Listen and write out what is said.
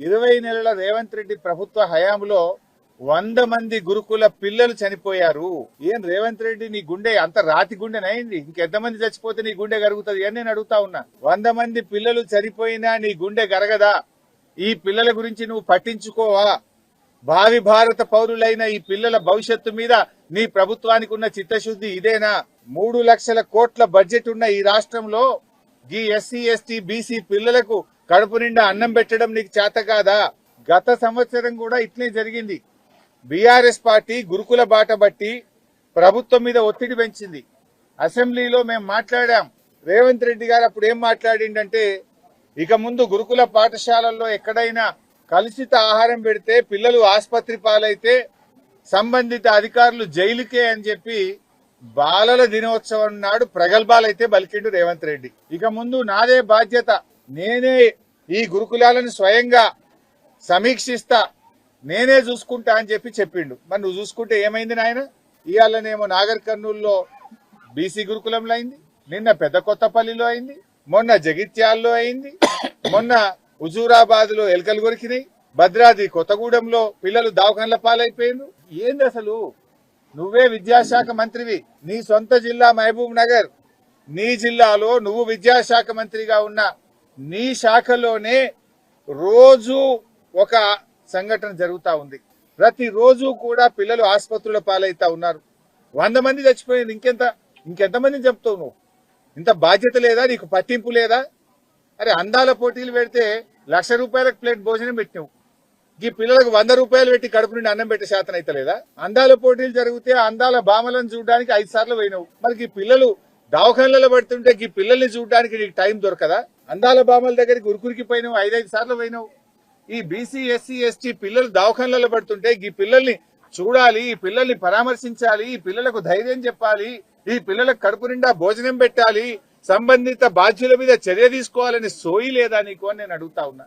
20 నెలల రేవంత్ రెడ్డి ప్రభుత్వ హయాంలో 100 మంది గురుకుల పిల్లలు చనిపోయారు. ఏం రేవంత్ రెడ్డి నీ గుండె అంత రాతి గుండెనైంది? ఇంకెంతమంది చచ్చిపోతే నీ గుండె గరుగుతుంది అని నేను అడుగుతా ఉన్నా. 100 మంది పిల్లలు చనిపోయినా నీ గుండె గరగదా? ఈ పిల్లల గురించి నువ్వు పట్టించుకోవా? భావి భారత పౌరులైన ఈ పిల్లల భవిష్యత్తు మీద నీ ప్రభుత్వానికి ఉన్న చిత్తశుద్ధి ఇదేనా? 3 లక్షల కోట్ల బడ్జెట్ ఉన్న ఈ రాష్ట్రంలో ఈ ఎస్సీ ఎస్టీ బీసీ పిల్లలకు కడుపు నిండా అన్నం పెట్టడం నీకు చేత కాదా? గత సంవత్సరం కూడా ఇట్లే జరిగింది. బీఆర్ఎస్ పార్టీ గురుకుల బాట బట్టి ప్రభుత్వం మీద ఒత్తిడి పెంచింది. అసెంబ్లీలో మేము మాట్లాడాం. రేవంత్ రెడ్డి గారు అప్పుడు ఏం మాట్లాడిండంటే, ఇక ముందు గురుకుల పాఠశాలల్లో ఎక్కడైనా కలుషిత ఆహారం పెడితే పిల్లలు ఆసుపత్రి పాలైతే సంబంధిత అధికారులు జైలుకే అని చెప్పి బాలల దినోత్సవం నాడు ప్రగల్భాలైతే బలికిండు రేవంత్ రెడ్డి. ఇక ముందు నాదే బాధ్యత, నేనే ఈ గురుకులాలను స్వయంగా సమీక్షిస్తా, నేనే చూసుకుంటా అని చెప్పి చెప్పిండు. మరి నువ్వు చూసుకుంటే ఏమైంది నాయన? ఇవాళనేమో నాగర్ కర్నూల్లో బీసీ గురుకులంలో అయింది, నిన్న పెద్ద కొత్తపల్లిలో అయింది, మొన్న జగిత్యాల్లో అయింది, మొన్న హుజూరాబాద్ లో ఎలుకలు కొరికినాయి, భద్రాద్రి కొత్తగూడెంలో పిల్లలు దవాఖాన్ల పాలైపోయిండ్రు. ఏంది అసలు? నువ్వే విద్యాశాఖ మంత్రివి, నీ సొంత జిల్లా మహబూబ్ నగర్, నీ జిల్లాలో నువ్వు విద్యాశాఖ మంత్రిగా ఉన్న నీ శాఖలోనే రోజు ఒక సంఘటన జరుగుతా ఉంది. ప్రతిరోజు కూడా పిల్లలు ఆసుపత్రుల పాలైతా ఉన్నారు. 100 మంది చచ్చిపోయింది. ఇంకెంతమందిని చెప్తావు నువ్వు? ఇంత బాధ్యత లేదా నీకు? పట్టింపు లేదా? అరే అందాల పోటీలు పెడితే ₹1,00,000 ప్లేట్ భోజనం పెట్టినావు. ఈ పిల్లలకు 100 రూపాయలు పెట్టి కడుపు నుండి అన్నం పెట్టే శాతం అయితే లేదా? అందాల పోటీలు జరిగితే అందాల భామలను చూడడానికి 5 సార్లు పోయినావు. మరి ఈ పిల్లలు దవాఖాన్లలో పడుతుంటే ఈ పిల్లల్ని చూడడానికి నీకు టైం దొరకదా? అందాల భామల దగ్గరికి ఉరుకురికి పోయినావు, 5 సార్లు పోయినావు. ఈ బీసీ ఎస్సీ ఎస్టీ పిల్లలు దవాఖాన్లలో పడుతుంటే ఈ పిల్లల్ని చూడాలి, ఈ పిల్లల్ని పరామర్శించాలి, ఈ పిల్లలకు ధైర్యం చెప్పాలి, ఈ పిల్లలకు కడుపు నిండా భోజనం పెట్టాలి, సంబంధిత బాధ్యుల మీద చర్య తీసుకోవాలని సోయి లేదా నీకు అని నేను అడుగుతా ఉన్నా.